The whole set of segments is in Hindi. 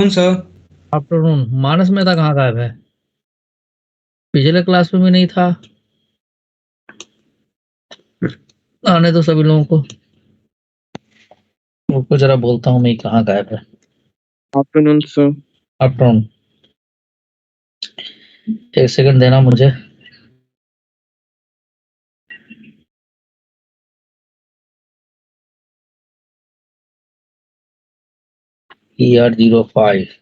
कौन सा? आफ्टरनून। मानस मेहता कहाँ गायब है? पिछले क्लास में भी नहीं था। आने दो सभी लोगों को। उनको जरा बोलता हूँ मैं कहाँ गायब है। Afternoon sir. आफ्टरनून। एक सेकंड देना मुझे। ER05।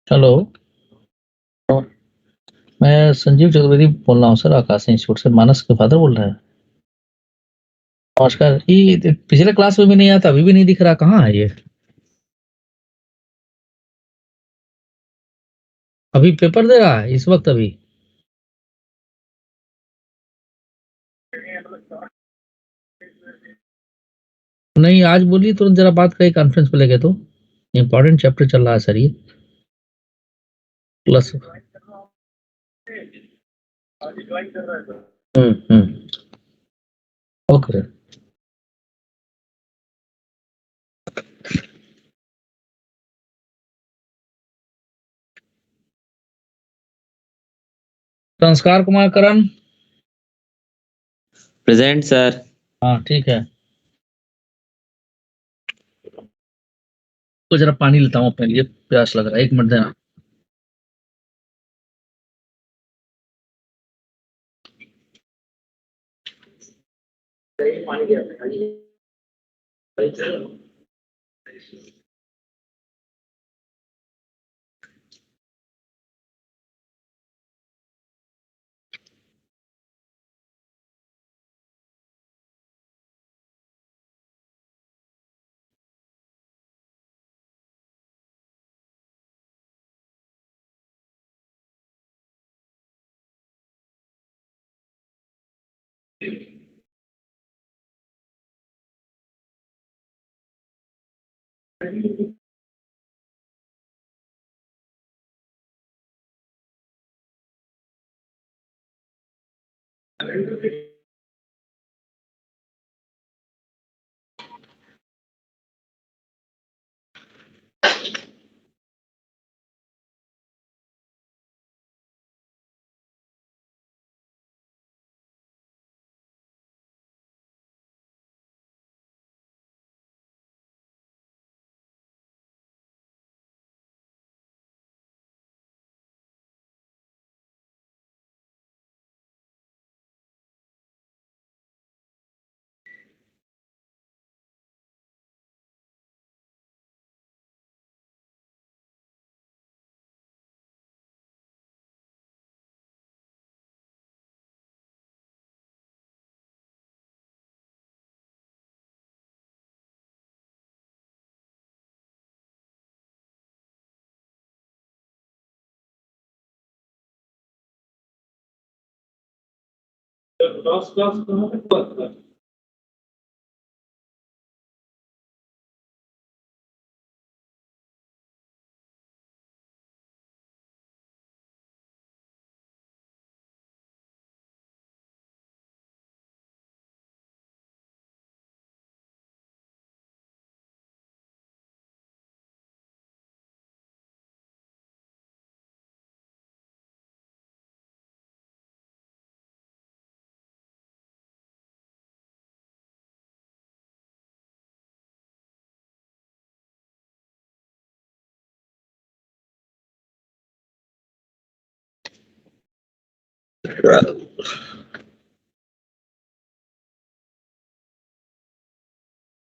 हेलो, मैं संजीव चतुर्वेदी बोल रहा हूँ सर, आकाश इंस्टीट्यूट से। मानस के फादर बोल रहे हैं। नमस्कार। ये पिछले क्लास में भी नहीं आता, अभी भी नहीं दिख रहा, कहाँ है ये? अभी पेपर दे रहा है इस वक्त? अभी नहीं, आज बोलिए तुरंत जरा बात करिए कॉन्फ्रेंस पे लेके। तो इम्पोर्टेंट चैप्टर चल रहा है सर ये प्लस। ओके। संस्कार कुमार करण। Present sir. हाँ ठीक है। तो जरा पानी लेता हूँ अपने लिए, प्यास लग रहा है, 1 मिनट देना।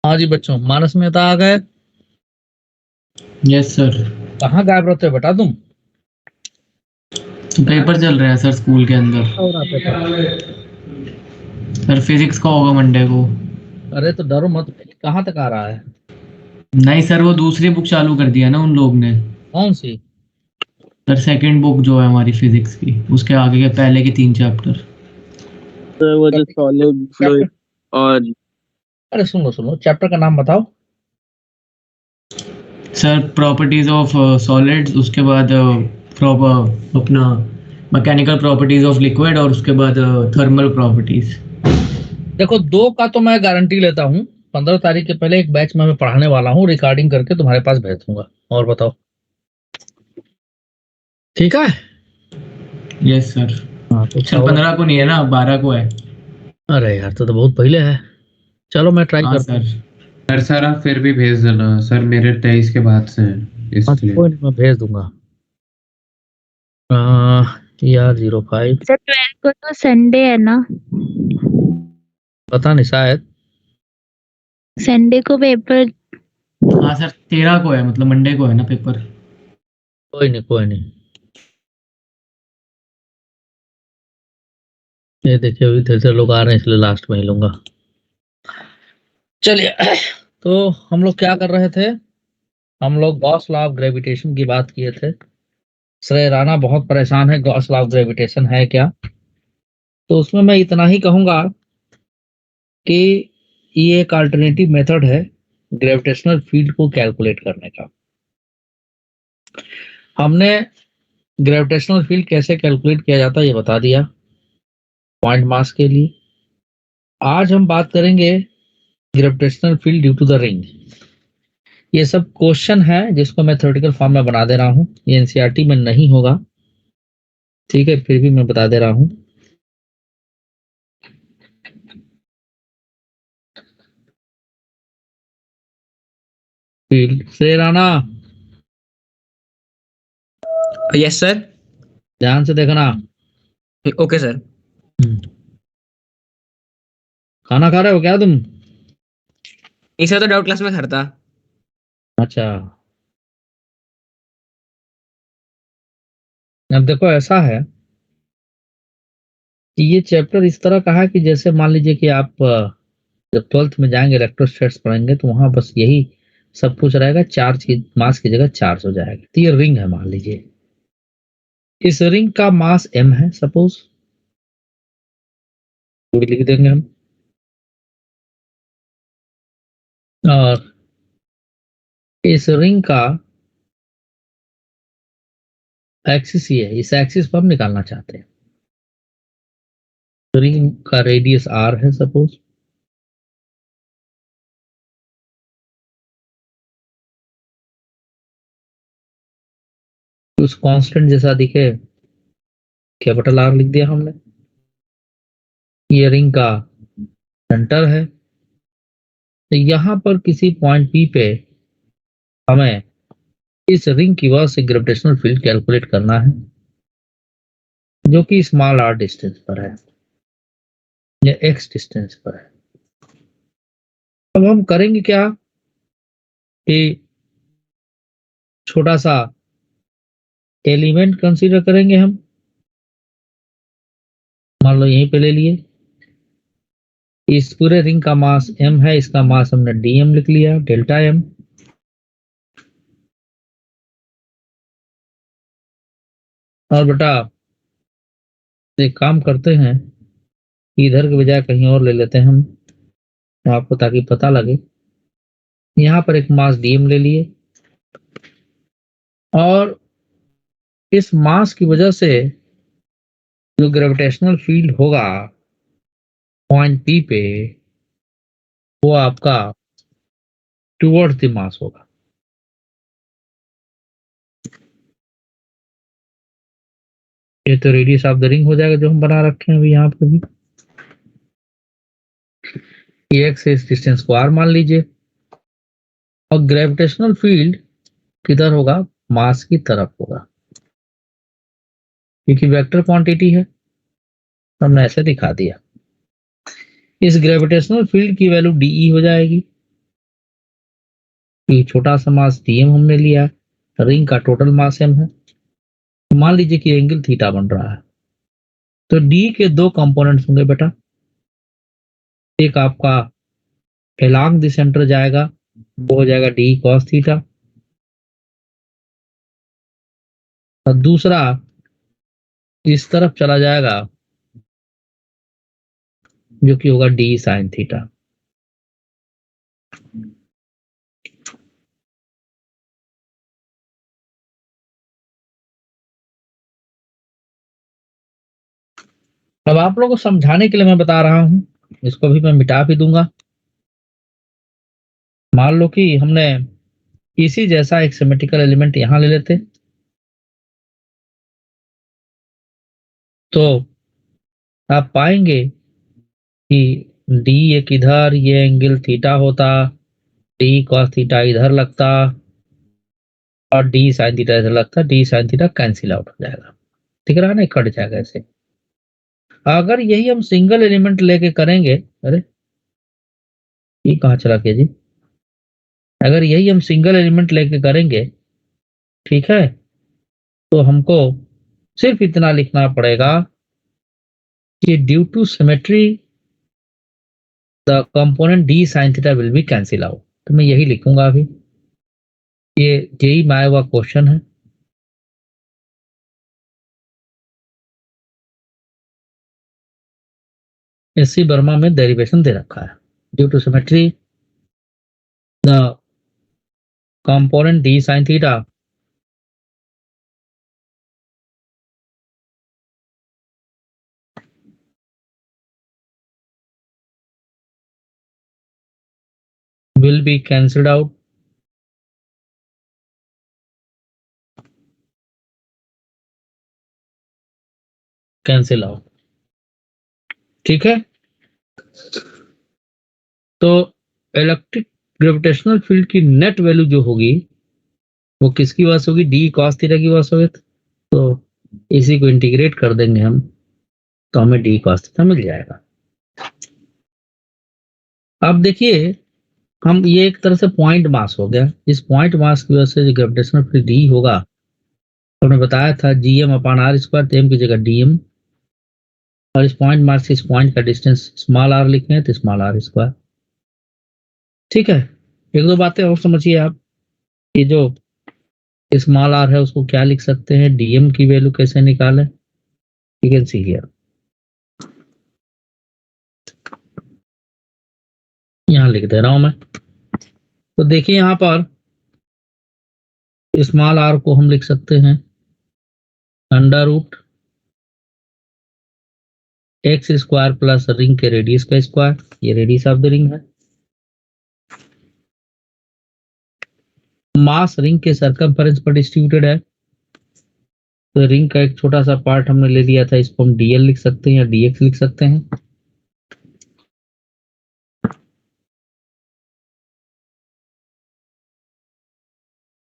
हाँ जी बच्चों, मानस मेहता आ गए? Yes sir. कहाँ गायब रहते हो बेटा तुम? पेपर चल रहा है सर स्कूल के अंदर। हो रहा पेपर? सर फिजिक्स का होगा मंडे को। अरे तो डरो मत, कहाँ तक आ रहा है? नहीं सर, वो दूसरी बुक चालू कर दिया ना उन लोग ने। कौन सी? सर सेकंड बुक जो है हमारी फिजिक्स की, उसके आगे के पहले के 3 चैप्टर। सर वो जो सॉलिड फ्लूइड और अरे सुनो सुनो, चैप्टर का नाम बताओ। सर प्रॉपर्टीज ऑफ सॉलिड्स, उसके बाद अपना मैकेनिकल प्रॉपर्टीज ऑफ लिक्विड, और उसके बाद थर्मल प्रॉपर्टीज। देखो, 2 का तो मैं गारंटी लेता हूँ। 15 तारीख के पहले एक बैच में मैं पढ़ाने वाला हूँ, रिकॉर्डिंग करके तुम्हारे पास भेज दूंगा। और बताओ, ठीक है? Yes sir. हाँ तो सर 15 को नहीं है ना, 12 को है। अरे यार, तो बहुत पहले है। चलो मैं ट्राई हाँ करता हूँ। सर आप फिर भी भेज देना सर, मेरे 23 के बाद से हैं हाँ, इसलिए। कोई नहीं, मैं भेज दूंगा। यार 05 सर 12 को तो संडे है ना? पता नहीं, शायद। संडे को पेपर। हाँ सर 13 को है, मतलब मंडे को है ना पेपर। कोई नहीं कोई नहीं। ये देखिए, अभी धीरे धीरे लोग आ रहे हैं, इसलिए लास्ट में ही लूंगा। चलिए, तो हम लोग क्या कर रहे थे? हम लोग गॉस लॉ ऑफ ग्रेविटेशन की बात किए थे। श्रेय राणा बहुत परेशान है, गॉस लॉ ऑफ ग्रेविटेशन है क्या? तो उसमें मैं इतना ही कहूंगा कि ये एक अल्टरनेटिव मेथड है ग्रेविटेशनल फील्ड को कैलकुलेट करने का। हमने ग्रेविटेशनल फील्ड कैसे कैलकुलेट किया जाता है ये बता दिया पॉइंट मास के लिए। आज हम बात करेंगे gravitational field due to the ring. ये सब क्वेश्चन है जिसको मैं थ्योरेटिकल फॉर्म में बना दे रहा हूँ, ये एनसीईआरटी में नहीं होगा, ठीक है? फिर भी मैं बता दे रहा हूँ। फील्ड से राणा, यस सर। ध्यान से देखना। Okay sir. खाना खा रहे हो क्या तुम? नहीं सर, तो डाउट क्लास में था। अच्छा, अब देखो ऐसा है कि ये चैप्टर इस तरह का है कि जैसे मान लीजिए कि आप जब 12th में जाएंगे, इलेक्ट्रोस्टैटिक्स पढ़ेंगे, तो वहां बस यही सब कुछ रहेगा, चार्ज की मास की जगह चार्ज हो जाएगा। तो ये रिंग है, मान लीजिए इस रिंग का मास m है सपोज, लिख देंगे हम। और इस रिंग का एक्सिस ये है, इस एक्सिस पर हम निकालना चाहते हैं। रिंग का रेडियस r है सपोज, उस कांस्टेंट जैसा दिखे, कैपिटल R लिख दिया हमने। ये रिंग का सेंटर है, तो यहां पर किसी पॉइंट P पे हमें इस रिंग की वजह से ग्रेविटेशनल फील्ड कैलकुलेट करना है, जो कि स्मॉल r डिस्टेंस पर है या x डिस्टेंस पर है। अब हम करेंगे क्या कि छोटा सा एलिमेंट कंसीडर करेंगे हम। मान लो यहीं पे ले लिए, इस पूरे रिंग का मास m है, इसका मास हमने dm लिख लिया, डेल्टा m। और बेटा एक काम करते हैं, इधर के बजाय कहीं और ले लेते हैं हम आपको, ताकि पता लगे। यहाँ पर एक मास dm ले लिए, और इस मास की वजह से जो ग्रेविटेशनल फील्ड होगा पॉइंट P पे, वो आपका टुवर्ड्स द मास होगा। ये तो रेडियस ऑफ द रिंग हो जाएगा जो हम बना रखे हैं अभी यहाँ पे भी। x से इस डिस्टेंस को r मान लीजिए, और ग्रेविटेशनल फील्ड किधर होगा? मास की तरफ होगा, क्योंकि वेक्टर क्वांटिटी है, तो हमने ऐसे दिखा दिया। इस ग्रेविटेशनल फील्ड की वैल्यू dE हो जाएगी, क्योंकि छोटा सा मास dm हमने लिया, रिंग का टोटल मास m है। मान लीजिए कि एंगल थीटा बन रहा है, तो डी के दो कंपोनेंट्स होंगे बेटा। एक आपका एलॉन्ग द सेंटर जाएगा, वो हो जाएगा डी कॉस थीटा, और दूसरा इस तरफ चला जाएगा जो कि होगा डी साइन थीटा। अब आप लोगों को समझाने के लिए मैं बता रहा हूं, इसको भी मैं मिटा भी दूंगा। मान लो कि हमने इसी जैसा एक सिमेट्रिकल एलिमेंट यहां ले लेते, तो आप पाएंगे कि डी एक इधर, ये एंगल थीटा होता, डी कॉस थीटा इधर लगता और डी साइन थीटा इधर लगता, D sine theta cancel out हो जाएगा। ठीक रहा ना, कट जाएगा ऐसे। अगर यही हम सिंगल एलिमेंट लेके करेंगे, अरे ये कहाँ चला गया जी, अगर यही हम सिंगल एलिमेंट लेके करेंगे, ठीक है, तो हमको सिर्फ इतना लिखना पड़ेगा कि due to symmetry the component D sine theta will be cancel out. तो मैं यही लिखूंगा अभी, ये जेई में आया हुआ क्वेश्चन है। एससी वर्मा में डेरिवेशन दे रखा है, due to symmetry the component D sine theta will be cancelled out, cancel out. ठीक है, तो इलेक्ट्रिक ग्रेविटेशनल फील्ड की नेट वैल्यू जो होगी वो किसकी वजह से होगी, डी कॉस थीटा की वजह से होगी। तो इसी को इंटीग्रेट कर देंगे हम, तो हमें डी कॉस थीटा मिल जाएगा। अब देखिए, हम ये एक तरह से पॉइंट मास हो गया, इस पॉइंट मास की वजह से जो ग्रेविटेशनल फील्ड डी होगा, तो हमने बताया था GM upon are square, M की जगह डीएम, और इस पॉइंट मास से इस पॉइंट का डिस्टेंस स्मॉल आर लिखे हैं तो स्मॉल आर स्क्वायर। ठीक है, एक दो बातें और समझिए आप, ये जो स्मॉल आर है उसको क्या लिख सकते हैं, डीएम की वैल्यू कैसे निकालें, यू कैन सी हियर, यहां लिख दे रहा हूं मैं। तो देखिए यहां पर स्मॉल आर को हम लिख सकते हैं under root X square plus ring के रेडियस का स्क्वायर, ये रेडियस ऑफ द रिंग है। मास रिंग के सर्कमफेरेंस पर डिस्ट्रीब्यूटेड है, तो रिंग का एक छोटा सा पार्ट हमने ले लिया था, इसको हम डीएल लिख सकते हैं या डीएक्स लिख सकते हैं।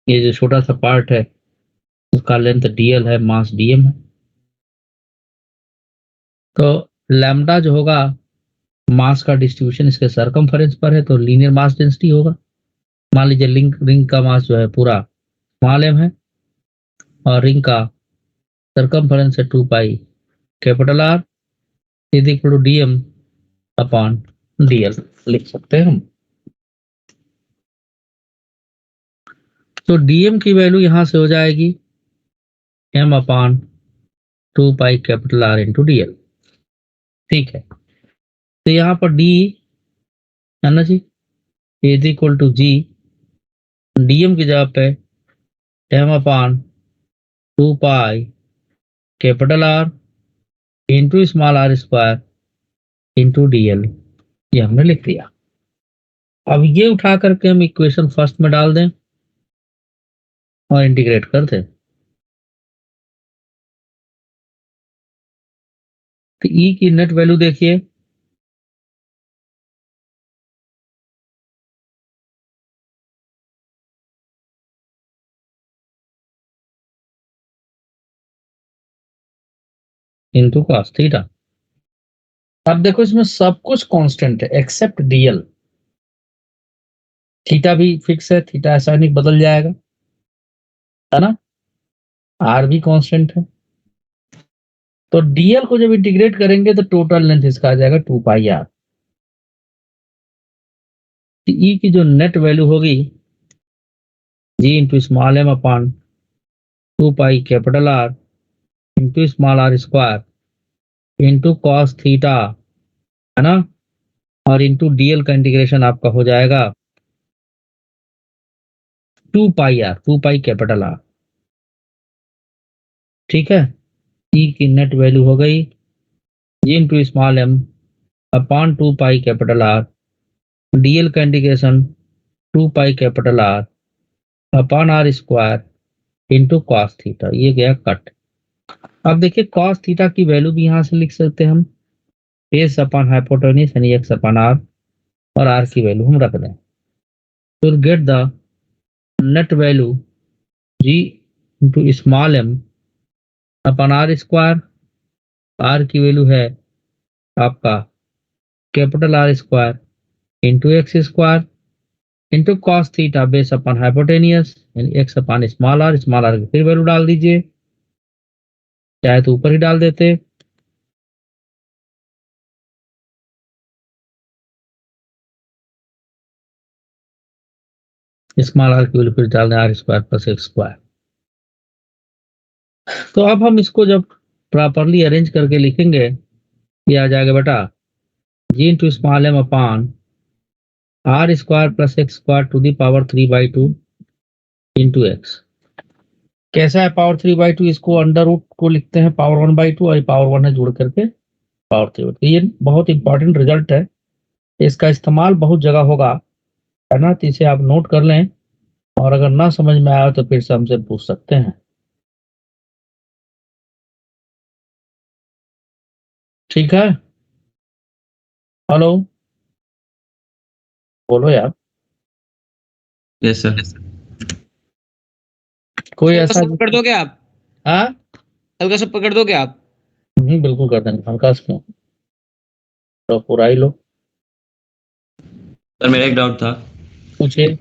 ये जो छोटा सा पार्ट है उसका लेंथ डीएल है, मास डीएम है। तो लैम्डा जो होगा मास का डिस्ट्रीब्यूशन इसके सर्कमफेरेंस पर है, तो लीनियर मास डेंसिटी होगा। मान लीजिए रिंग का मास जो है पूरा स्मॉल एम है और रिंग का सर्कमफेरेंस है 2 pi capital R is equal to DM upon DL लिख सकते हैं हम। तो डीएम की वैल्यू यहां से हो जाएगी M upon 2 pi capital R into DL. ठीक है, तो यहाँ पर डी है ना G, is equal to G, DM की जगह पे M upon 2 pi capital R into small R square into DL, ये हमने लिख दिया। अब ये उठा करके हम इक्वेशन फर्स्ट में डाल दें और इंटीग्रेट कर दें, तो ई की नेट वैल्यू देखिए, इंटू कॉस थीटा। अब देखो इसमें सब कुछ कांस्टेंट है एक्सेप्ट डीएल, थीटा भी फिक्स है, थीटा ऐसा नहीं बदल जाएगा, है ना। आर भी कांस्टेंट है। तो डीएल को जब इंटीग्रेट करेंगे तो टोटल लेंथ इसका आ जाएगा 2 पाई आर। ई की जो नेट वैल्यू होगी G into small M upon 2 pi capital R into small R square into cos theta, है ना, और इंटू डीएल का इंटीग्रेशन आपका हो जाएगा 2 pi R, 2 pi capital R. ठीक है, ई की नेट वैल्यू हो गई G into small M upon 2 pi capital R, DL का integration 2 pi capital R upon are square into cos theta, ये गया कट। अब देखिए कॉस थीटा की वैल्यू भी यहां से लिख सकते हैं हम, बेस अपॉन हाइपोटेन्यूज यानी एक्स अपॉन आर, और आर की वैल्यू हम रख दें। तो get the net value g into small M upon are square, r की वैल्यू है आपका capital R square into x square into cos theta base upon hypotenuse यानी एक्स अपॉन स्मॉल आर की फिर वैल्यू डाल दीजिए, चाहे तो ऊपर ही डाल देते। स्मॉल आर की वैल्यू फिर डाल दें r square plus x square. तो अब हम इसको जब प्रॉपरली अरेंज करके लिखेंगे ये आ जाएगा बेटा G into small M upon are square plus x square to the power 3/2 into X. कैसा है पावर 3/2, इसको अंडर रूट को लिखते हैं पावर 1/2 और पावर 1 है जुड़ करके पावर 3/2। ये बहुत इंपॉर्टेंट रिजल्ट है, इसका इस्तेमाल बहुत जगह होगा, है ना, तो इसे आप नोट कर लें और अगर ना समझ में आया तो फिर से हमसे पूछ सकते हैं। ठीक है, हेलो, बोलो यार, यस सर। कोई हल्का ऐसा सा पकड़ दोगे आप? हाँ हल्का सा पकड़ दोगे आप? बिल्कुल कर देंगे, हल्का क्यों, तो पूरा ही लो। सर मेरा एक डाउट था, पूछिए।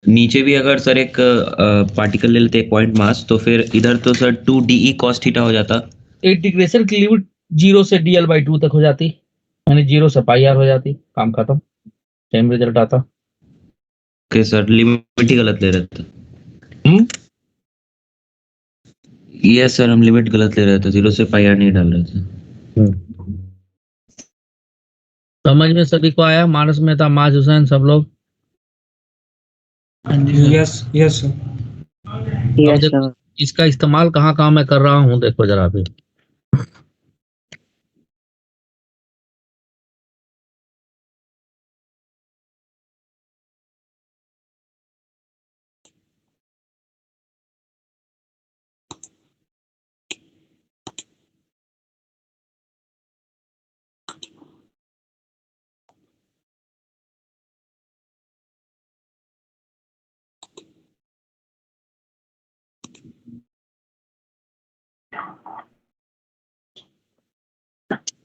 नीचे भी अगर सर एक पार्टिकल ले लेते एक पॉइंट मास, तो फिर इधर तो सर 2 DE cos थीटा हो जाता। इंटीग्रेशन की लिमिट 0 से dl/2 तक हो जाती, यानी 0 से पाई आर हो जाती, काम खत्म, सेम रिजल्ट आता। ओके सर, लिमिट ही गलत ले रहे थे। यस सर, हम लिमिट गलत ले रहे थे, 0 से पाई आर नहीं डाल रहे थे। समझ में सभी को आया? मानस मेहता, माज हुसैन, सब लोग? Yes yes sir. अब यस देखो सर। इसका इस्तेमाल कहाँ कहाँ मैं कर रहा हूँ, देखो जरा अभी।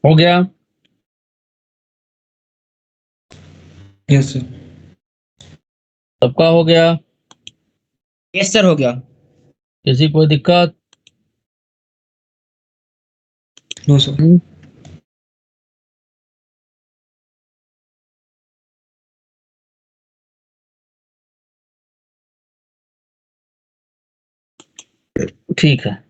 हो गया? Yes sir. सबका हो गया? यस सर, हो गया। किसी कोई दिक्कत? No sir. ठीक है,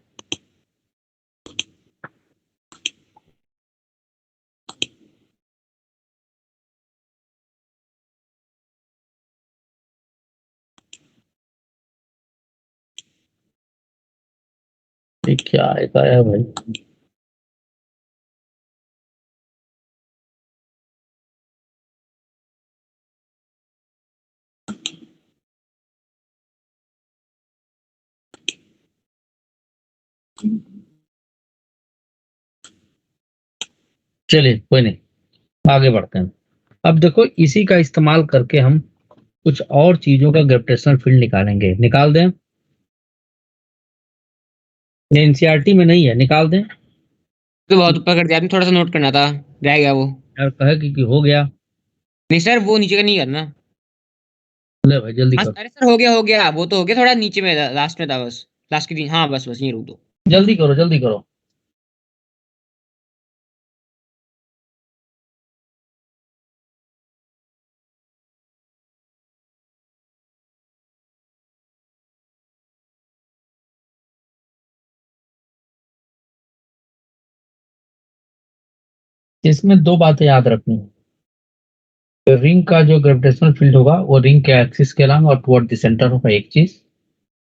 ये क्या आएगा है भाई? चलिए कोई नहीं, आगे बढ़ते हैं। अब देखो इसी का इस्तेमाल करके हम कुछ और चीजों का ग्रेविटेशनल फील्ड निकालेंगे, निकाल दें? एनसीईआरटी में नहीं है, निकाल दें? तो बहुत ऊपर कर दिया आपने, थोड़ा सा नोट करना था, रह गया वो। यार कहे कि हो गया, नहीं सर, वो नीचे का नहीं करना। ले भाई जल्दी हाँ कर। अरे सर, हो गया, वो तो हो गया, थोड़ा नीचे में लास्ट में था बस, लास्ट की 3, हाँ बस बस यहीं रुक दो। जल्दी करो जल्दी करो। इसमें दो बातें याद रखनी है। तो रिंग का जो ग्रेविटेशनल फील्ड होगा वो रिंग के एक्सिस के अलॉन्ग और टुवर्ड द सेंटर होगा एक चीज,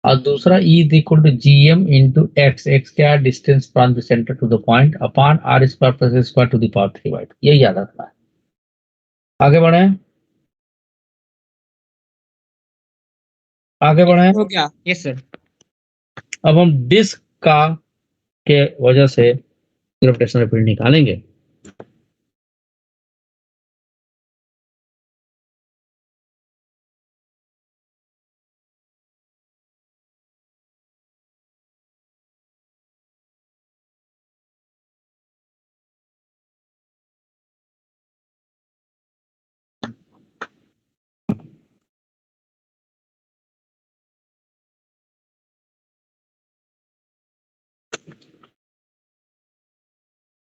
और दूसरा E is equal to GM into x. X क्या है? Distance from the centre to the point upon R square plus S square to the power 3/2। यही याद रखना है। आगे बढ़े, आगे बढ़े। हो गया, यस सर। अब हम डिस्क का के वजह से ग्रेविटेशनल फील्ड निकालेंगे।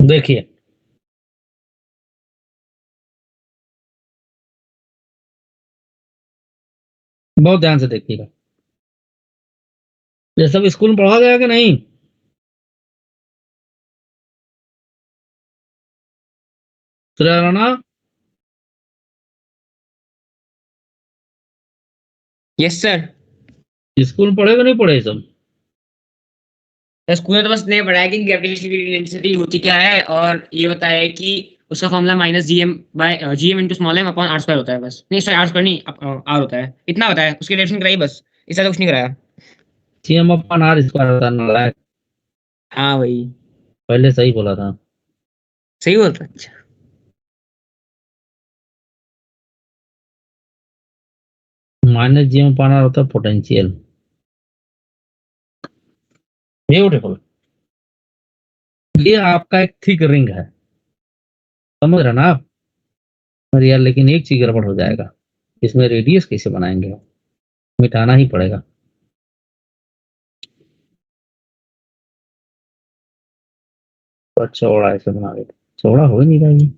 देखिए बहुत ध्यान से देखिएगा। ये सब स्कूल में पढ़ा गया कि नहीं? Rana, yes sir. स्कूल में पढ़े कि नहीं पढ़े ये सब? स्कूल में तो बस नहीं पढ़ाया कि ग्रेविटेशनल इंटेंसिटी होती क्या है, और ये बताया है कि उसका formula -gm into small M upon are square होता है बस। नहीं सॉरी, आर स्क्वायर नहीं, आर होता है। इतना बताया, उसकी डेफिनेशन कराई बस, इससे कुछ नहीं कराया। CM अपॉन R स्क्वायर होता है नालायक। हाँ वही। पहले सही बोला था। सही बोलता है, अच्छा। -GM अपॉन R होता है पोटेंशियल। ब्यूटीफुल। ये आपका एक थिक रिंग है, समझ रहे ना आप? अरे यार लेकिन एक चीज गड़बड़ हो जाएगा, इसमें रेडियस कैसे बनाएंगे? मिटाना ही पड़ेगा। तो चौड़ा ऐसे बना देते, चौड़ा हो ही नहीं रहा ये।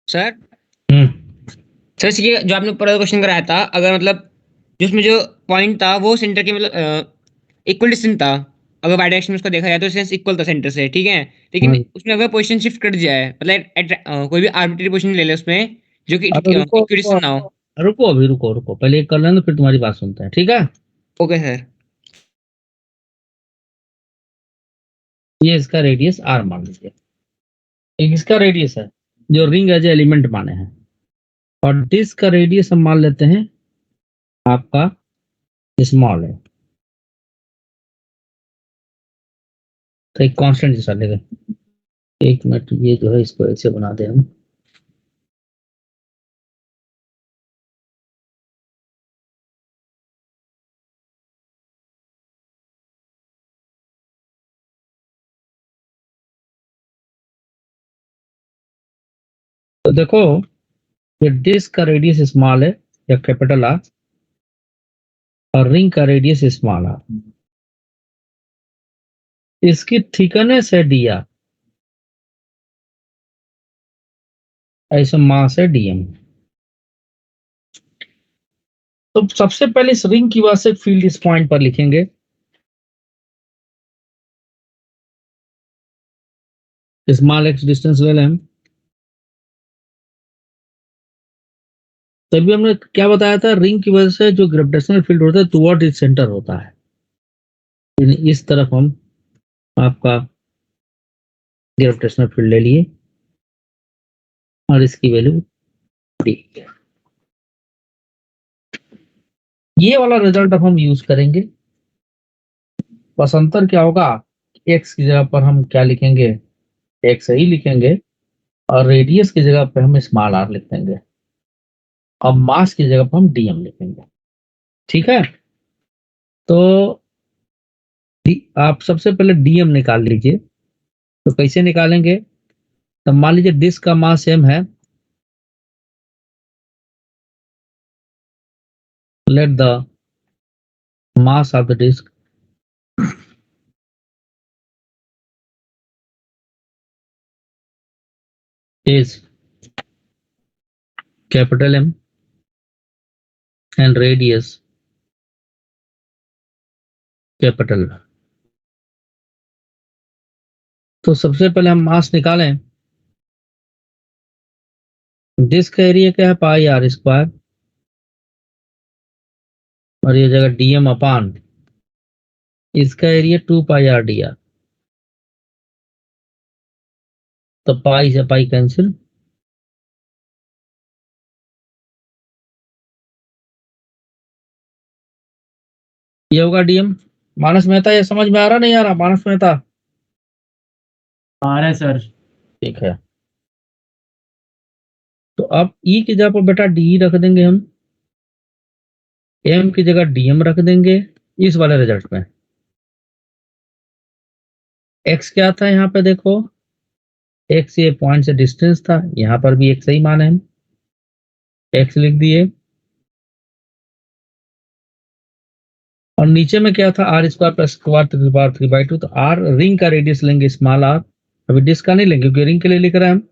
सर हम्म सर इसलिए जो आपने ऊपर क्वेश्चन कराया था, अगर मतलब जिसमें जो पॉइंट था वो सेंटर के मतलब इक्वल डिस्टेंस था, अगर बाई डायरेक्शन में उसको देखा जाए तो डिस्टेंस इक्वल था सेंटर से, ठीक है। हाँ लेकिन जी। उसमें अगर पोजीशन शिफ्ट कर दिया है, मतलब कोई भी आर्बिट्री पोजीशन ले ले उसमें, जो कि अरे रुको रुको, इक्विडिस्टेंस ना हो। रुको अभी रुको रुको, पहले एक कर लेना फिर तुम्हारी बात सुनते हैं, ठीक है? Okay sir. ये इसका रेडियस R मान लीजिए, एक इसका रेडियस है जो रिंग एज एलिमेंट माने हैं, और डिस्क का रेडियस हम मान लेते हैं आपका स्मॉल है। तो एक कांस्टेंट जैसा लेगा। एक मिनट, ये जो है इसको ऐसे बना दे हम। तो देखो, ये डिस्क का रेडियस स्मॉल है या कैपिटल आर, और रिंग का रेडियस स्मॉल आर। इसकी थिकनेस है dr, ऐसे मास है dm। तो सबसे पहले इस रिंग की वजह से फील्ड इस पॉइंट पर लिखेंगे। स्मॉल एक्स डिस्टेंस ले लें हम। तभी हमने क्या बताया था, रिंग की वजह से जो ग्रेविटेशनल फील्ड होता है टुवर्ड इस सेंटर होता है। इस तरफ हम आपका ग्रेविटेशनल फील्ड ले लिए और इसकी वैल्यू डी। ये वाला रिजल्ट अब हम यूज करेंगे। बस अंतर क्या होगा, एक्स की जगह पर हम क्या लिखेंगे, एक्स ही लिखेंगे और रेडियस की जगह पर हम स्मॉल आर लिख देंगे और मास की जगह पर हम डीएम लिखेंगे। ठीक है, तो आप सबसे पहले डीएम निकाल लीजिए। तो कैसे निकालेंगे, तो मान लीजिए डिस्क का मास m है, let the mass of the disk is capital M and radius capital। तो सबसे पहले हम मास निकालें। डिस्क का एरिया क्या है, पाई आर स्क्वायर, और ये जगह डीएम अपान इसका area 2 pi R D R. तो पाई से पाई कैंसिल, ये होगा डीएम। मानस मेहता, ये समझ में आ रहा नहीं आ रहा मानस मेहता? आ रहा है सर। ठीक है, तो अब ई की जगह पर बेटा डी रख देंगे हम, एम की जगह डीएम रख देंगे इस वाले रिजल्ट में। एक्स क्या था यहाँ पे देखो, एक्स ये पॉइंट से डिस्टेंस था, यहाँ पर भी एक सही मान है, हम एक्स लिख दिए। और नीचे में क्या था, आर स्क्वायर प्लस स्क्वायर 3/3/2। तो आर रिंग का रेडियस लेंगे स्मॉल आर, अभी डिस्क का नहीं लेंगे क्योंकि रिंग के लिए लिख रहे हैं हम।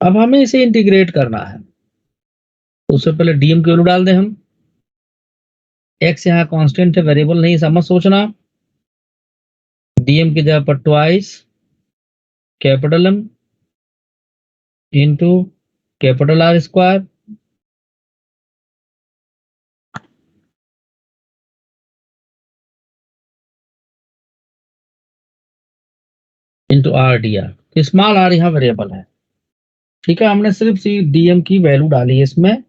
अब हमें इसे इंटीग्रेट करना है, तो उससे पहले डीएम की वैल्यू डाल दें हम। एक्स यहाँ कांस्टेंट है, वेरिएबल नहीं, समझ सोचना। डीएम की जगह पर twice capital M into capital R square into r D r. Small r यहाँ वेरिएबल है। ठीक है, हमने सिर्फ सी डीएम की वैल्यू डाली है इसमें,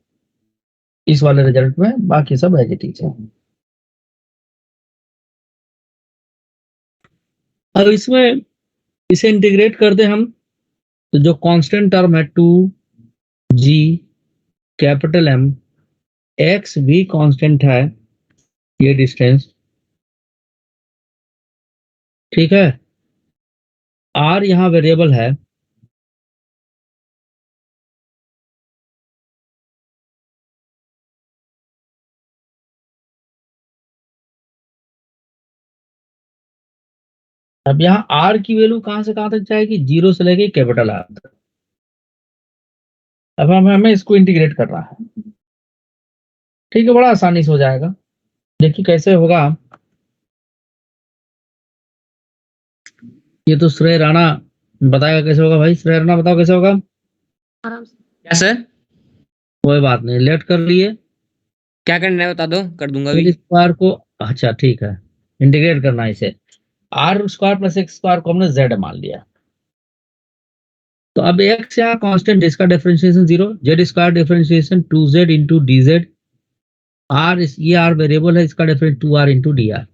इस वाले रिजल्ट में, बाकी सब एज इट इज है। अब इसमें इसे इंटीग्रेट कर दे हम, तो जो कांस्टेंट टर्म है 2g कैपिटल एम, एक्स भी कांस्टेंट है, ये डिस्टेंस, ठीक है, आर यहाँ वेरिएबल है, अब यहाँ आर की वैल्यू कहां से कहां तक जाएगी, 0 से लेके कैपिटल आर तक। अब हमें इसको इंटीग्रेट करना है। ठीक है, बड़ा आसानी से हो जाएगा। देखिए कैसे होगा, ये तो श्रेय राणा बताएगा कैसे होगा। भाई श्रेय राणा बताओ कैसे होगा। क्या सर, कोई बात नहीं, लेट कर लिए क्या करना है बता दो, कर दूंगा अभी। स्क्वायर को। अच्छा ठीक है, इंटीग्रेट करना है इसे। R square plus x square को हमने जेड मान लिया। तो अब एक्स यहाँ कांस्टेंट, इसका differentiation 0, z square differentiation 2z into d z, r ये आर वेरिएबल है, इसका difference 2r into D R.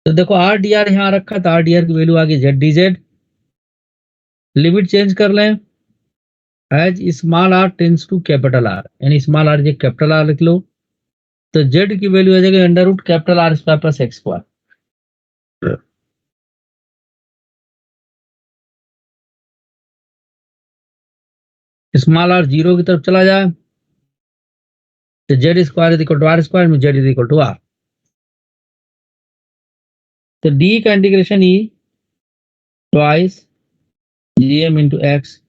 तो देखो आर डी आर यहाँ रखा था, आर डी आर की वैल्यू आ गई Z D Z. Limit change कर लें, as small R tends to capital R, यानी स्मॉल आर कैपिटल आर लिख लो, तो जेड की वैल्यू आ जाएगी under root capital R square plus x square. Small R 0 की तरफ चला जाए तो Z square is equal to R square में Z is equal to R. तो डी का integration E twice G M into x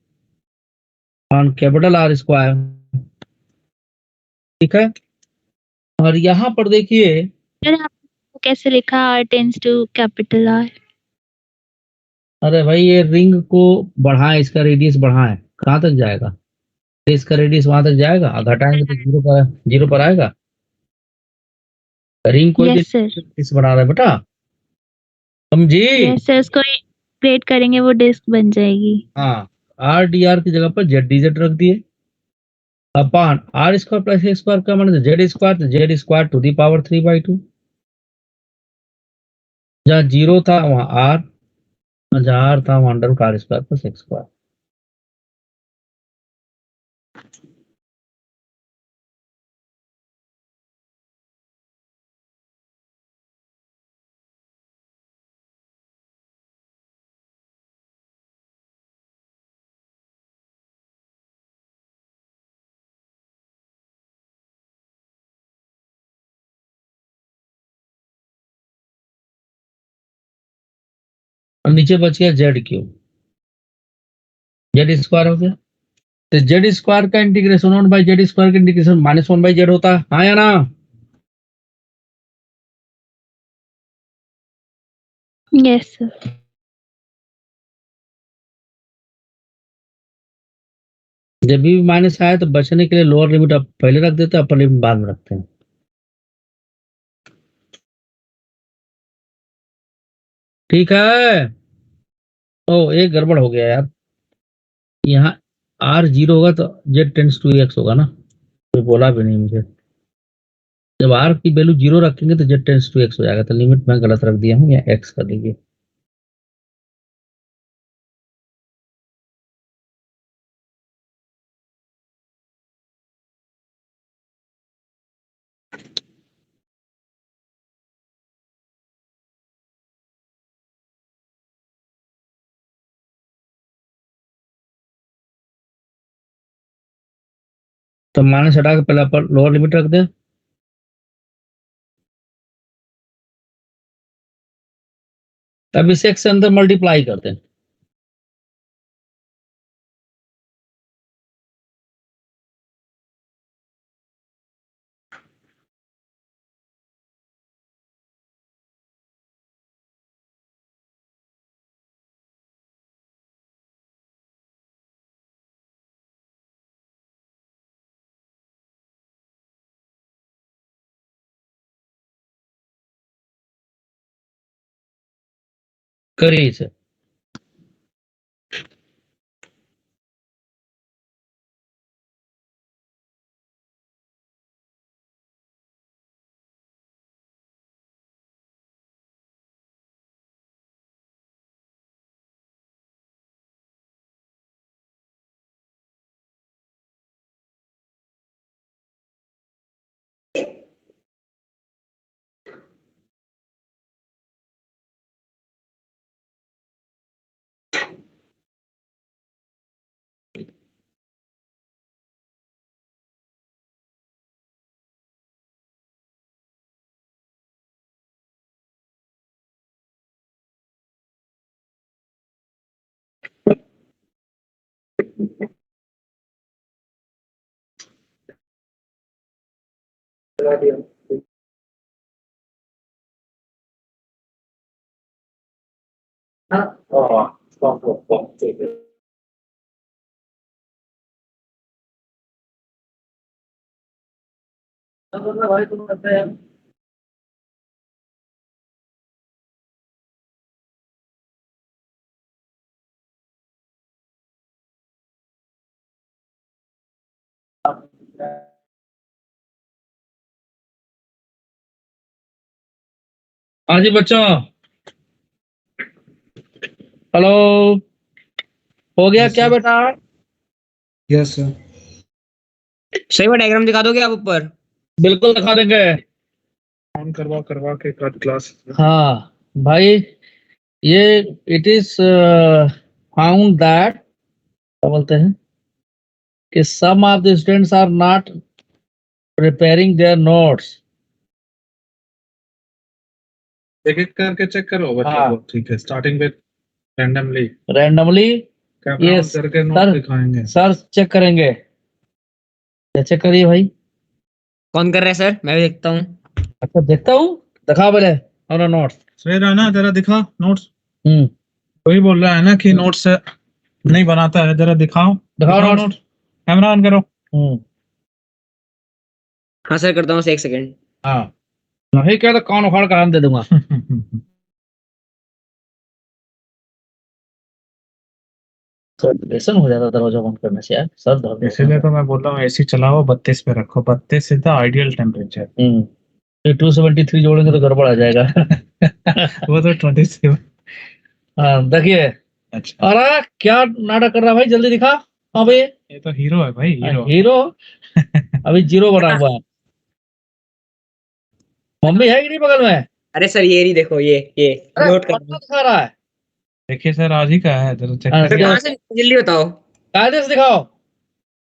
on capital R square. ठीक है, और यहाँ पर देखिए सर आपने कैसे लिखा r tends to capital R? अरे भाई ये रिंग को बढ़ाएं, इसका रेडियस बढ़ाएं, कहाँ तक जाएगा? इसका रेडियस वहां तक जाएगा, घटाएंगे तो जीरो पर आएगा। रिंग कोई भी यस सर, इस बना रहा है बेटा, समझी? यस सर, उसको क्रिएट करेंगे वो डिस्क बन जाएगी। हाँ, आर डी आर की जगह पर जेड डी जेड रख दिए upon are square plus a square का मतलब z square to the power 3/2। जहाँ जीरो था वहां आर, जहाँ आर था वहां under root r square plus x square. और नीचे बच गया जेड क्यूब, जेड स्क्वायर हो गया। तो जेड स्क्वायर का इंटीग्रेशन 1/जेड स्क्वायर का इंटीग्रेशन -1/जेड होता है, हाँ या ना? Yes sir. जब भी माइनस आए तो बचने के लिए लोअर लिमिट आप पहले रख देते हैं, अपर लिमिट बाद में रखते हैं। ठीक है। ओ एक गड़बड़ हो गया यार, यहाँ आर जीरो होगा तो जेड टेंड्स टू एक्स होगा ना, कोई बोला भी नहीं मुझे। जब आर की वैल्यू जीरो रखेंगे तो जेड टेंड्स टू एक्स हो जाएगा, तो लिमिट मैं गलत रख दिया हूँ, या एक्स कर लीजिए। तो माइनस हटा के पहले अपर लोअर लिमिट रख दे। तब इसे एक्स से अंदर मल्टीप्लाई करते हैं। करिए इसे। हाँ जी बच्चों, हेलो, हो गया क्या बेटा? Yes sir. सही में डायग्राम दिखा दोगे आप ऊपर? बिल्कुल दिखा देंगे। ऑन करवा के क्लास। हाँ भाई, ये इट इज फाउंड दैट, क्या बोलते हैं कि some of the students are not preparing their notes. एक एक करके चेक करो बच्चों हाँ। को, ठीक है, स्टार्टिंग विद रैंडमली। कैमरा ये ऑन करके सर- नोट दिखाएंगे। सर चेक करेंगे, क्या चेक करिए भाई। कौन कर रहा है सर? मैं भी देखता हूँ। अच्छा देखता हूँ, दिखा बोले और नोट्स। सही रहा ना, जरा दिखा नोट्स। हम्म, वही बोल रहा है ना कि नोट्स नहीं बनाता है, जरा दिखाओ दिखाओ दिखाओ नोट्स। नोट्स। कैमरा ऑन करो। हाँ सर करता हूँ, एक सेकंड। हाँ, नहीं क्या तो कौन उखाड़ कर हम दे दूंगा। लेसन हो जाता दरवाजा बंद करने से यार, सर दर्द होता इसीलिए है। तो मैं बोल रहा हूँ एसी चलाओ, 32 पे रखो, 32 इज द आइडियल टेम्परेचर। ये 273 जोड़ेंगे तो गड़बड़ आ जाएगा। वो तो 27। हाँ देखिए, अच्छा, अरे क्या नाटक कर रहा है भाई, जल्दी दिखा। हाँ भाई, ये तो हीरो है भाई, हीरो। हीरो अभी जीरो बना हुआ है। मम्मी है कि नहीं बगल में? अरे सर ये नहीं, देखो ये अरे नोट कर पटना दिखा रहा है। देखिए सर, आज ही का है, जरा चेक हाँ, सर करिए। कहाँ से, जल्दी बताओ। कायदे से दिखाओ।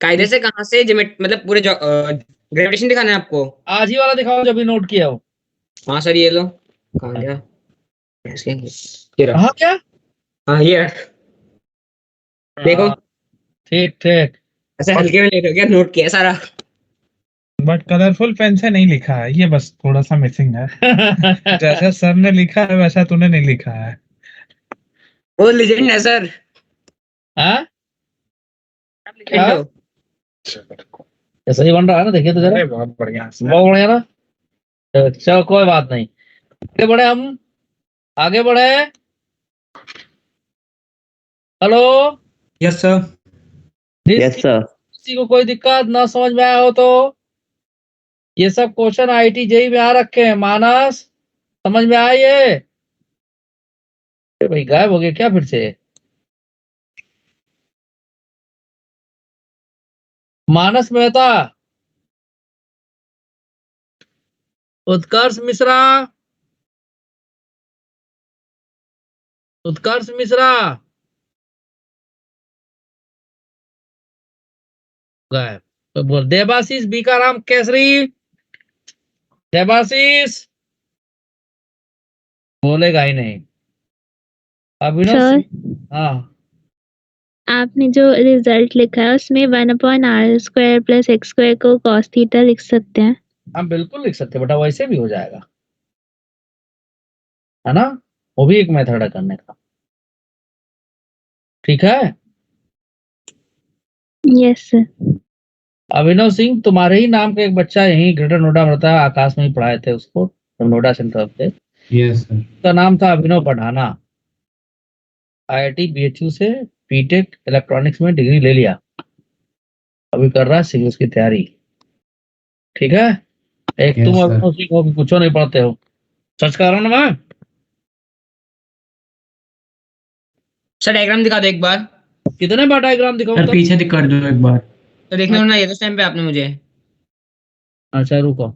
कायदे से कहाँ से? मतलब पूरे ग्रेविटेशन दिखाना है आपको? आज ही वाला दिखाओ जो भी नोट किया हो। हाँ सर ये लो। कहाँ गया? ये रहा। हाँ क्या? हाँ ये रहा। देखो हाँ, ठीक ठीक। ऐसे हल्के में लेट हो गया, नोट किया सारा। बट कलरफुल पेन से नहीं लिखा है, ये बस थोड़ा सा मिसिंग है। जैसा सर ने लिखा है वैसा तूने नहीं लिखा है। वो लेजेंड है सर। हाँ लेजेंड हो। ऐसा ही बन रहा है ना, देखिए तो जरा। अरे बहुत बढ़िया सर। बहुत बढ़िया ना। चलो कोई बात नहीं, आगे बढ़े हम, आगे बढ़े। Hello, yes sir. Yes sir. किसी को कोई दिक्कत ना समझ में आया हो तो ये सब क्वेश्चन आईटी जेई में आ रखे हैं। मानस समझ में आए ये? अरे भाई गायब हो गए क्या फिर से? मानस मेहता, उत्कर्ष मिश्रा, उत्कर्ष मिश्रा गायब। तो बोल देवाशीष बीकाराम केसरी, देवाशीष बोलेगा ही नहीं। अभिनव सर सिंह, हाँ आपने जो रिजल्ट लिखा है उसमें 1/r² प्लस x² को cos थीटा लिख सकते हैं। हम बिल्कुल लिख सकते हैं बेटा, वैसे भी हो जाएगा, है ना। वो भी एक मेथड है करने का, ठीक है। Yes sir. अभिनव सिंह, तुम्हारे ही नाम का एक बच्चा यही ग्रेटर नोएडा में रहता है, आकाश में ही पढ़ाए थे उसको, जब नोएडा सेंटर पे। Yes sir. उसका नाम था अभिनव पढ़ाना। आईआईटी बीएचयू से बीटेक इलेक्ट्रॉनिक्स में डिग्री ले लिया, अभी कर रहा है सिविल्स की तैयारी, ठीक है। एक Yes, तुम sir. अभिनव सिंह हो कि कुछ नहीं पढ़ते हो, सच कह रहा हूं ना मैं। सर डायग्राम दिखा दो एक बार। कितने बार डायग्राम दिखाऊं सर तब? पीछे कर दो एक बार। तो देखने होना ये तो टाइम पे आपने मुझे। अच्छा रुको,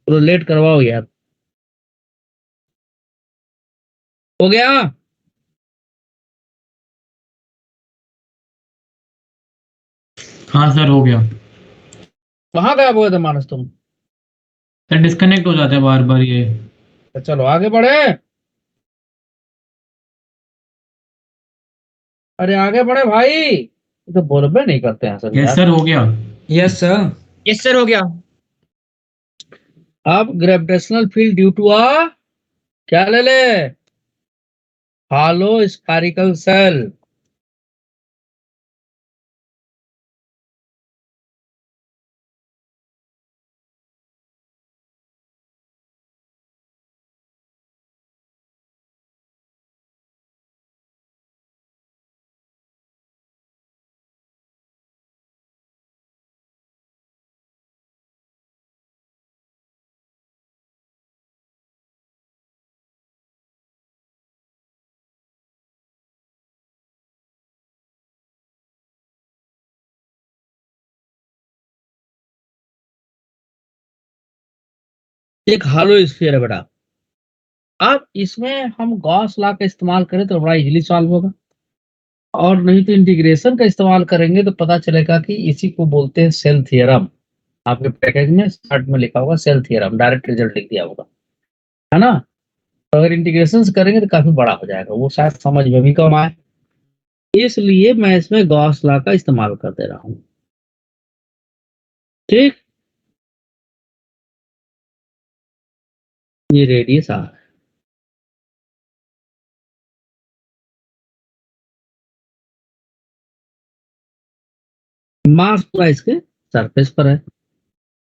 तो लेट करवाओ यार। हो गया? हाँ सर हो गया। कहाँ गायब हुए थे मानस तुम? सर डिस्कनेक्ट हो जाता है बार बार ये। तो चलो आगे बढ़े, अरे आगे बढ़े भाई, ये तो बोलबे नहीं करते हैं सब यस यार। सर हो गया। Yes sir. यस सर हो गया। अब ग्रेविटेशनल फील्ड ड्यू टू क्या ले ले, हॉलो स्फेरिकल सेल। एक हॉलो स्फीयर है बेटा। अब इसमें हम गॉस लॉ का इस्तेमाल करें तो बड़ा इजीली सॉल्व होगा, और नहीं तो इंटीग्रेशन का इस्तेमाल करेंगे तो पता चलेगा कि इसी को बोलते हैं सेल थ्योरम। आपके पैकेज में स्टार्ट में लिखा होगा सेल थ्योरम, डायरेक्ट रिजल्ट लिख दिया होगा, है ना। तो अगर इंटीग्रेशन करेंगे तो काफी बड़ा हो जाएगा, वो शायद समझ में भी कम आए, इसलिए मैं इसमें गॉस लॉ का इस्तेमाल कर दे रहा हूं। ठीक, ये रेडियस आर है। मास पूरा इसके सरफेस पर है,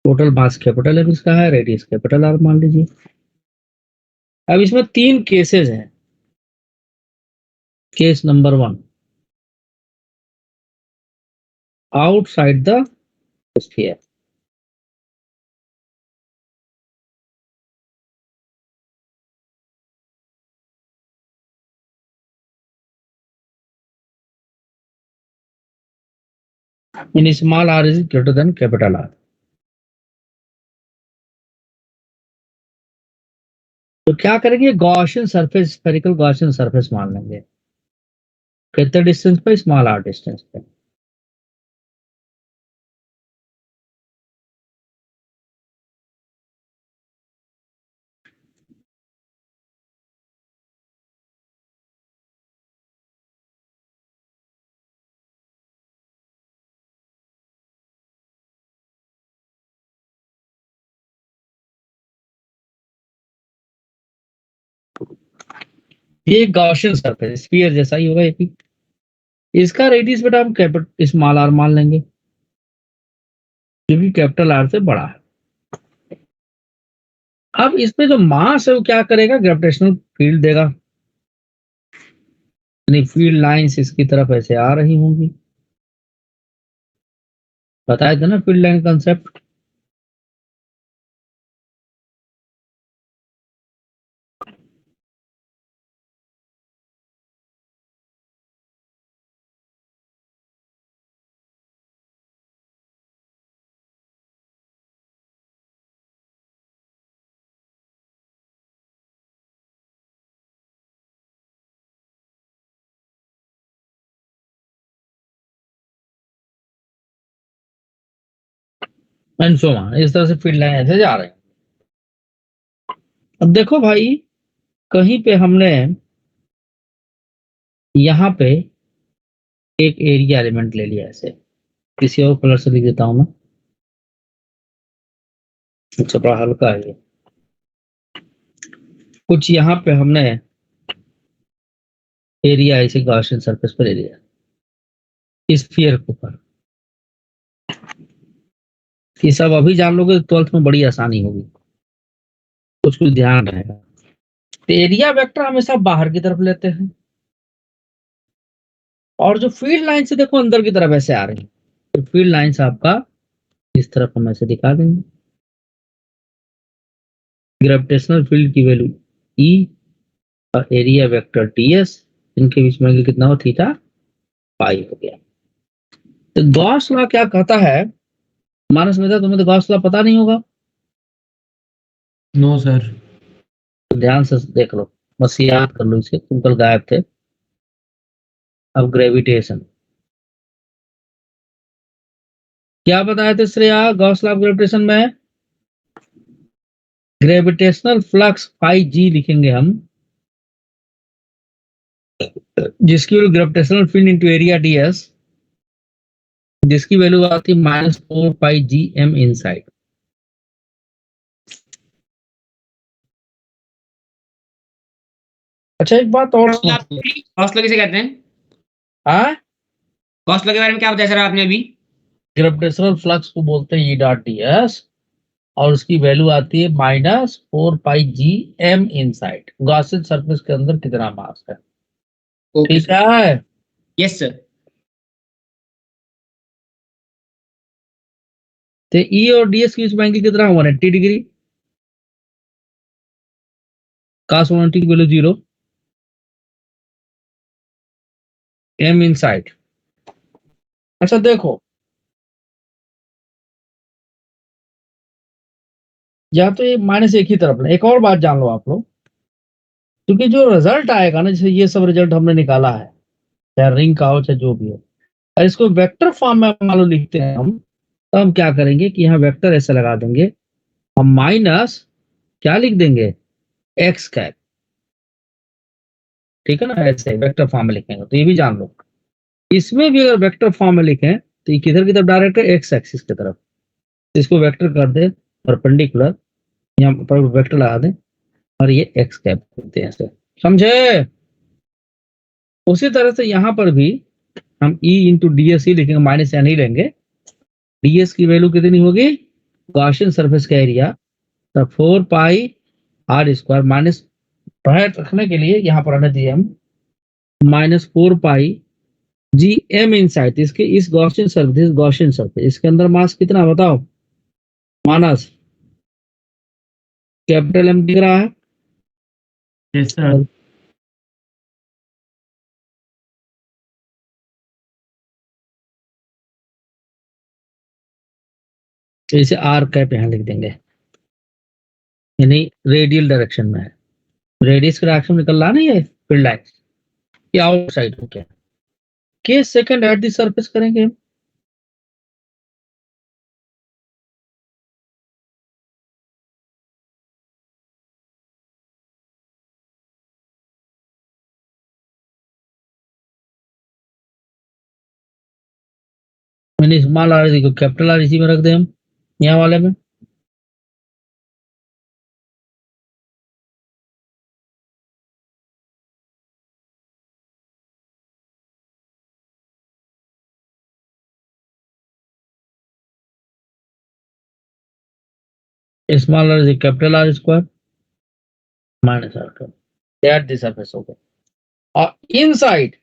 टोटल मास कैपिटल एम इसका है, रेडियस कैपिटल आर मान लीजिए। अब इसमें 3 केसेस हैं। Case number 1, outside the sphere. In small r is greater than capital R. तो क्या करेंगे, Gaussian surface, spherical Gaussian surface मान लेंगे। कितने डिस्टेंस पे, स्मॉल आर डिस्टेंस पे। ये गॉसियन सरफेस स्फीयर जैसा ही होगा ये भी। इसका रेडियस बेटा हम कैपिटल स्मॉल आर मान लेंगे, क्योंकि कैपिटल आर से बड़ा है। अब इसमें जो मास है वो क्या करेगा, ग्रेविटेशनल फील्ड देगा, यानी फील्ड लाइंस इसकी तरफ ऐसे आ रही होंगी। बताया था ना field line concept. And so on, इस तरह से फील्ड लाइन ऐसे जा रहे हैं। अब देखो भाई, कहीं पे हमने यहाँ पे एक एरिया एलिमेंट ले लिया ऐसे, किसी और कलर से लिख देता हूं मैं, अच्छा बड़ा हल्का है ये। कुछ यहाँ पे हमने एरिया ऐसे गॉसियन सरफेस पर ले लिया, स्फीयर के ऊपर। ये सब अभी जान लोगे तो 12th में बड़ी आसानी होगी, कुछ कुछ ध्यान रहेगा। तो एरिया वेक्टर हमेशा बाहर की तरफ लेते हैं, और जो फील्ड लाइन से देखो अंदर की तरफ ऐसे आ रही है, तो फील्ड लाइंस आपका इस तरफ हम ऐसे दिखा देंगे। ग्रेविटेशनल फील्ड की वैल्यू E और एरिया वेक्टर ds, इनके बीच में एंगल कितना हो, थीटा पाई हो गया। तो गॉस लॉ क्या कहता है, मानस मेधा तुम्हें तो गॉस लॉ पता नहीं होगा, नो सर। तो ध्यान से देख लो, बस याद कर लो इसे, तुम कल गायब थे। अब ग्रेविटेशन क्या बताया था Shreya, Gauss law of gravitation में ग्रेविटेशनल फ्लक्स फाई जी लिखेंगे हम, जिसकी value gravitational field into area ds, जिसकी वैल्यू आती है -4 पाई जी एम इनसाइड। अच्छा एक बात और कॉस्ट लॉ किसे कहते हैं? हाँ, कॉस्ट लॉ के बारे में क्या बताया सर आपने अभी? ग्रेविटेशनल फ्लक्स को बोलते हैं E डॉट ds, और उसकी वैल्यू आती है -4 pi G M inside. Gaussian surface के अंदर कितना मास है, ठीक है। Yes sir. तो E और ds की बीच में एंगल कितना, 180 डिग्री। cos 180 की वैल्यू 0, m इनसाइड। अच्छा देखो, या तो ये माइनस एक ही तरफ ले। एक और बात जान लो आप लोग, क्योंकि जो रिजल्ट आएगा ना, जैसे ये सब रिजल्ट हमने निकाला है, चाहे रिंग का हो चाहे जो भी हो, और इसको वेक्टर फॉर्म में मान लो लिखते हैं हम, तो हम क्या करेंगे कि यहाँ वेक्टर ऐसे लगा देंगे, हम माइनस क्या लिख देंगे, एक्स कैप, ठीक है ना, ऐसे वेक्टर फॉर्म में लिखेंगे। तो ये भी जान लो, इसमें भी अगर वेक्टर फॉर्म में लिखें तो ये किधर की तरफ डायरेक्ट है, एक्स एक्सिस की तरफ। इसको वेक्टर कर दे परपेंडिकुलर, यहाँ पर वेक्टर लगा दें और ये एक्स कैप करते हैं ऐसे, समझे। उसी तरह से यहाँ पर भी हम ई इंटू डी एस ही लिखेंगे, माइनस या नहीं लेंगे। डीएस की वैल्यू कितनी होगी, गॉसियन सरफेस का एरिया, तो 4 पाई आर स्क्वायर माइनस, ब्रैकेट रखने के लिए यहाँ पर आने दिए हम -4 पाई जी एम इनसाइड। इसके इस गॉसियन सरफेस इसके अंदर मास कितना बताओ, मानस कैपिटल एम दिख रहा है। Yes sir. तो इसे आर कैप यहाँ लिख देंगे, यानी रेडियल डायरेक्शन में है, रेडियस का डायरेक्शन निकल रहा है ना ये फील्ड लाइन, ये आउटसाइड हो गया। के सेकंड एट दी सरफेस करेंगे हम, मैंने स्मॉल आर को कैपिटल आर इसी में रख दे हम, यहाँ वाले में। Small are capital R square minus r cap at the surface हो गया। और इनसाइड,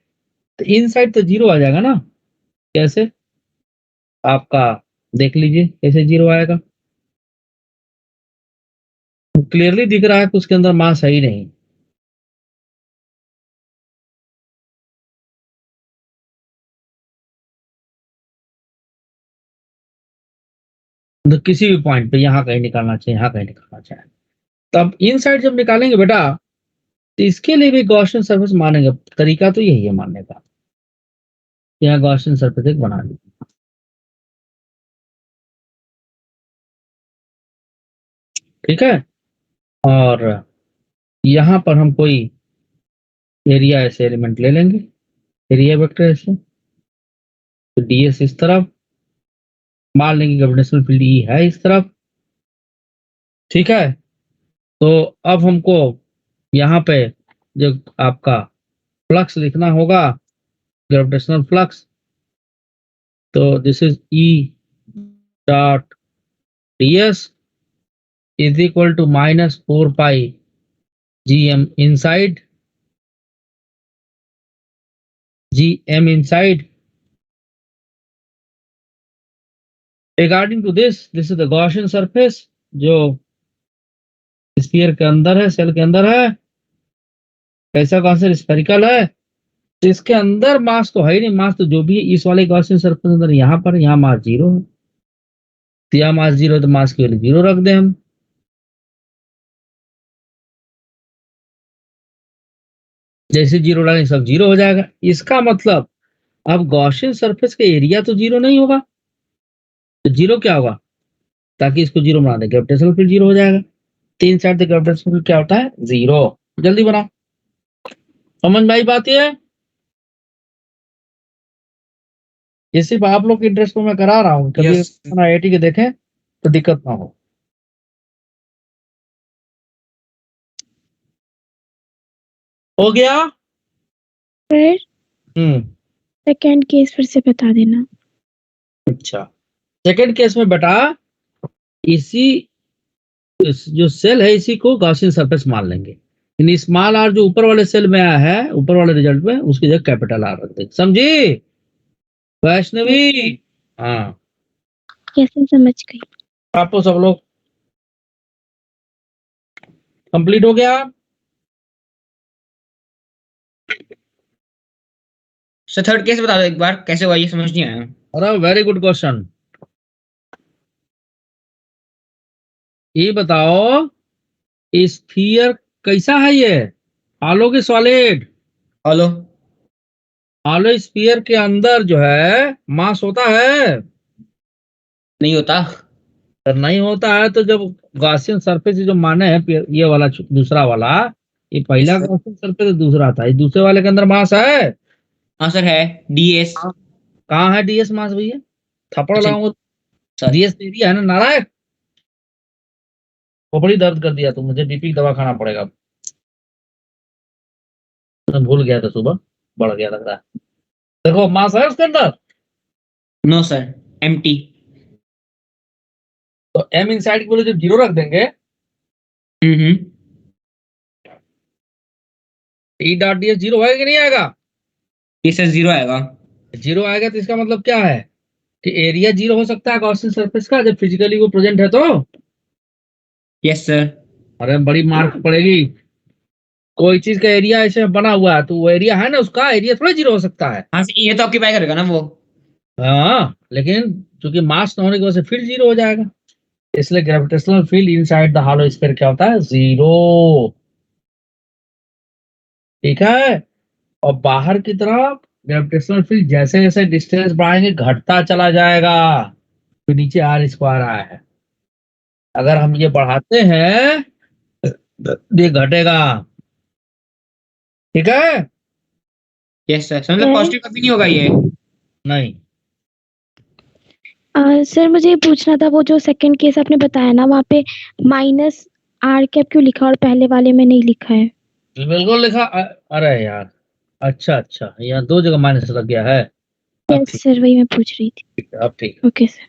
तो इनसाइड तो जीरो आ जाएगा ना, कैसे आपका देख लीजिए कैसे जीरो आएगा। क्लियरली दिख रहा है कि उसके अंदर मास है ही नहीं। तो किसी भी पॉइंट पे यहाँ कहीं निकालना चाहिए, यहाँ कहीं निकालना चाहिए। तब इनसाइड जब निकालेंगे बेटा, तो इसके लिए भी गॉसियन सरफेस मानेंगे। तरीका तो यही है मानने का, यहाँ गॉसियन सरफेस एक बना ली, ठीक है। और यहाँ पर हम कोई एरिया ऐसे एलिमेंट ले लेंगे, एरिया वेक्टर ऐसे, तो डीएस इस तरफ, मान लेंगे ग्रेविटेशनल फील्ड ई है इस तरफ, ठीक है। तो अब हमको यहाँ पे जो आपका फ्लक्स लिखना होगा, ग्रेविटेशनल फ्लक्स, तो this is E dot ds is equal to -4 pi gm inside, gm inside. Regarding to this is the Gaussian surface जो स्फीयर के अंदर है, सेल के अंदर है। कैसा गॉसियन, स्फेरिकल है, तो इसके अंदर मास तो है ही नहीं। मास तो जो भी है इस वाले गॉसियन सरफेस अंदर, यहाँ पर, यहाँ मास जीरो है, तो यहाँ मास जीरो, तो मास के लिए जीरो रख दें हम। जैसे जीरो डालेंगे सब जीरो हो जाएगा। इसका मतलब अब गॉसियन सरफेस का एरिया तो जीरो नहीं होगा, तो जीरो क्या होगा, ताकि इसको जीरो बना दे, ग्रेविटेशनल फील्ड जीरो हो जाएगा। तीन साइड से ग्रेविटेशनल फील्ड क्या होता है, जीरो। जल्दी बना, समझ में आई बात ये? ये सिर्फ आप लोग के इंटरेस्ट में मैं करा रहा हूँ, कभी IIT के देखें तो दिक्कत ना हो। हो गया? सर हम्म, सेकंड केस फिर से बता देना। अच्छा। सेकंड केस में बेटा इस जो सेल है इसी को गॉसियन सरफेस मान लेंगे, यानी स्मॉल आर जो ऊपर वाले सेल में आया है, ऊपर वाले रिजल्ट में, उसकी जगह कैपिटल आर रख देंगे। समझी वैष्णवी? हाँ, कैसे समझ गई? आपको सब लोग कंप्लीट हो गया? सर थर्ड केस बता दो एक बार, कैसे हुआ ये समझ नहीं आया। अरे वेरी गुड क्वेश्चन। ये बताओ स्फीयर कैसा है, ये हॉलो की सॉलिड? हेलो, हॉलो स्फीयर के अंदर जो है मास होता है? नहीं होता। अगर नहीं होता है तो जब गॉसियन सरफेस जो माने हैं, ये वाला दूसरा वाला, ये पहला गॉसियन सरफेस दूसरा था, ये दूसरे वाले के अंदर मास है? हाँ सर है डीएस। कहाँ है डीएस मास भैया? थप्पड़ अच्छा, लगाऊंगा। सर। डीएस एरिया है ना नारायण? खोपड़ी दर्द कर दिया, तो मुझे बीपी की दवा खाना पड़ेगा। मैं भूल गया था सुबह, बढ़ गया लग रहा है। देखो मास है उसके अंदर, नो सर, एम्प्टी। तो एम इनसाइड के बोले जब जीरो रख देंगे, हम्म। ई डॉट डीएस जीरो आएगा कि नहीं आएगा? ये सर जीरो आएगा। जीरो आएगा तो इसका मतलब क्या है कि एरिया जीरो हो सकता है गॉसियन सरफेस का, जब फिजिकली वो प्रेजेंट है तो। Yes sir. अरे बड़ी मार्क पड़ेगी। कोई चीज का एरिया ऐसे बना हुआ है तो वो एरिया है ना, उसका एरिया थोड़ा जीरो हो सकता है। हाँ सर, ये तो ऑक्यूपाई करेगा ना वो। हाँ, लेकिन चूंकि मास न होने की वजह से फील्ड जीरो हो जाएगा, इसलिए gravitational field inside the hollow sphere क्या होता है? जीरो। ठीक है। और बाहर की तरफ ग्रेविटेशनल फील्ड जैसे जैसे डिस्टेंस बढ़ाएंगे घटता चला जाएगा, तो नीचे आर स्क्वायर आया है। अगर हम ये बढ़ाते हैं तो ये घटेगा। ठीक है? यस सर, मतलब पॉजिटिव कभी नहीं होगा ये। नहीं, सर मुझे ये पूछना था, वो जो सेकंड केस आपने बताया ना, वहाँ पे माइनस आर कैप क्यों लिखा और पहले वाले में नहीं लिखा है? बिल्कुल लिखा। अरे यार, अच्छा अच्छा, यहाँ दो जगह माइनस लग गया है। अब यस सर, वही मैं पूछ रही थी। ठीक है, अब ठीक। Okay sir.